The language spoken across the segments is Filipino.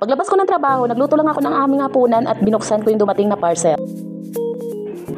Paglabas ko ng trabaho, nagluto lang ako ng aming hapunan at binuksan ko yung dumating na parcel.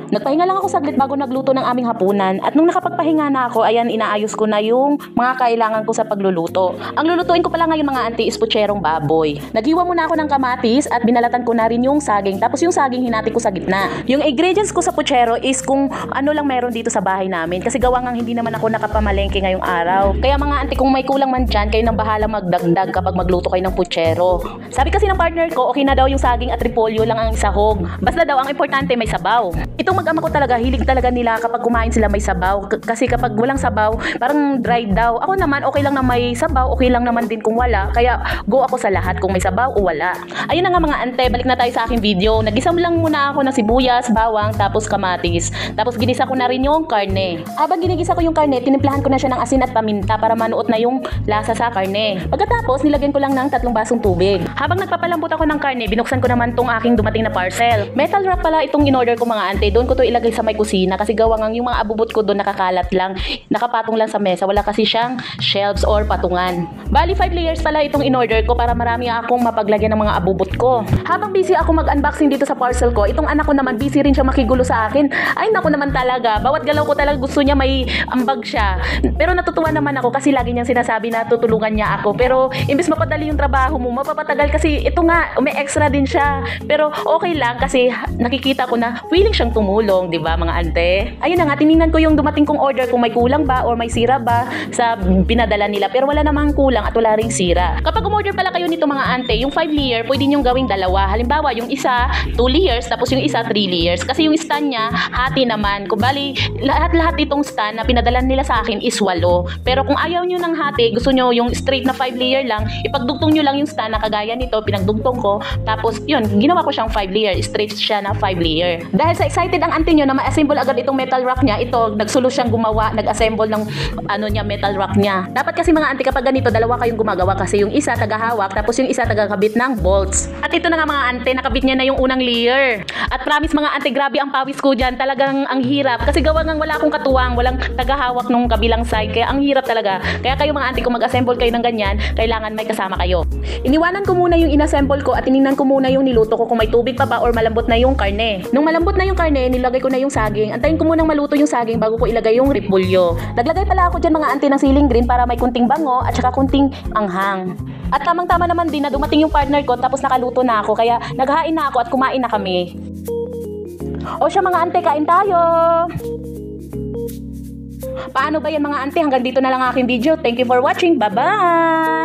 Nagpahinga lang ako saglit bago nagluto ng aming hapunan at nung nakapagpahinga na ako, ayan, inaayos ko na yung mga kailangan ko sa pagluluto. Ang lulutuin ko pala ngayon mga auntie is putserong baboy. Naghiwa muna ako ng kamatis at binalatan ko na rin yung saging, tapos yung saging hinati ko sa gitna. Yung ingredients ko sa putsero is kung ano lang meron dito sa bahay namin kasi gawa nga hindi naman ako nakapamalengke ngayong araw. Kaya mga auntie, kung may kulang man dyan, kayo nang bahala magdagdag kapag magluto kayo ng putsero. Sabi kasi ng partner ko, okay na daw yung saging at repolyo lang ang isahog. Basta daw ang importante may sabaw. Itong mag-ama ko talaga, hilig talaga nila kapag kumain sila may sabaw. Kasi kapag walang sabaw, parang dry daw. Ako naman, okay lang na may sabaw, okay lang naman din kung wala. Kaya go ako sa lahat kung may sabaw o wala. Ayun na nga mga ante, balik na tayo sa aking video. Nag-isam lang muna ako ng sibuyas, bawang, tapos kamatis. Tapos ginisa ko na rin yung karne. Habang ginigisa ko yung karne, tinimplahan ko na siya ng asin at paminta para manuot na yung lasa sa karne. Pagkatapos, nilagyan ko lang ng 3 basong tubig. Habang nagpapalambot ako ng karne, binuksan ko naman tong aking dumating na parcel. Metal wrap pala itong in-order ko mga ante. Doon ko to ilagay sa may kusina kasi gawa nga yung mga abubot ko doon nakakalat lang, nakapatong lang sa mesa, wala kasi siyang shelves or patungan. Bali 5 layers pala itong in-order ko para marami akong mapaglagyan ng mga abubot ko. Habang busy ako mag-unboxing dito sa parcel ko, itong anak ko naman busy rin siya makigulo sa akin. Ay naku naman talaga, bawat galaw ko talaga gusto niya may ambag siya. Pero natutuwa naman ako kasi lagi niyang sinasabi na tutulungan niya ako. Pero imbes mapadali yung trabaho mo, mapapatagal kasi ito nga, may extra din siya. Pero okay lang kasi nakikita ko na willing siyang tumulong, di ba mga ante? Ayun na nga, tiningnan ko yung dumating kong order kung may kulang ba or may sira ba sa pinadala nila, pero wala namang kulang at wala ring sira. Kapag umorder pala kayo nito mga ante, yung 5 layer pwede niyong gawing dalawa. Halimbawa, yung isa 2 layers tapos yung isa 3 layers kasi yung stand niya hati naman. Kung bali, lahat-lahat itong stand na pinadala nila sa akin is 8. Pero kung ayaw niyo ng hati, gusto niyo yung straight na 5 layer lang, ipagdugtong niyo lang yung stand na kagaya nito, pinagdugtong ko. Tapos yun, ginawa ko siyang 5 layer, straight siya na 5 layer. Dahil sa excited ang ante niyo na ma-assemble agad itong metal rack niya, ito nagsulo siyang gumawa, nag-assemble ng metal rack niya. Dapat kasi mga ante kapag ganito, dalawa kayong gumagawa kasi yung isa tagahawak tapos yung isa tagakabit ng bolts. At ito na nga mga ante, nakabit niya na yung unang layer. At promise mga ante, grabe ang pawis ko diyan, talagang ang hirap kasi gawa ngang wala akong katuwang, walang tagahawak nung kabilang side, kaya ang hirap talaga. Kaya kayo mga ante, kung mag-assemble kayo ng ganyan, kailangan may kasama kayo. Iniwanan ko muna yung inassemble ko at tiningnan ko muna yung niluto ko kung may tubig pa ba or malambot na yung karne. Nung malambot na yung karne, nilagay ko na yung saging. Antayin ko munang maluto yung saging bago ko ilagay yung repolyo. Naglagay pala ako dyan mga ante ng siling green para may kunting bango at saka kunting anghang. At tamang-tama naman din na dumating yung partner ko tapos nakaluto na ako, kaya naghain na ako at kumain na kami. O siya mga ante, kain tayo! Paano ba yan mga ante? Hanggang dito na lang aking video. Thank you for watching. Bye-bye!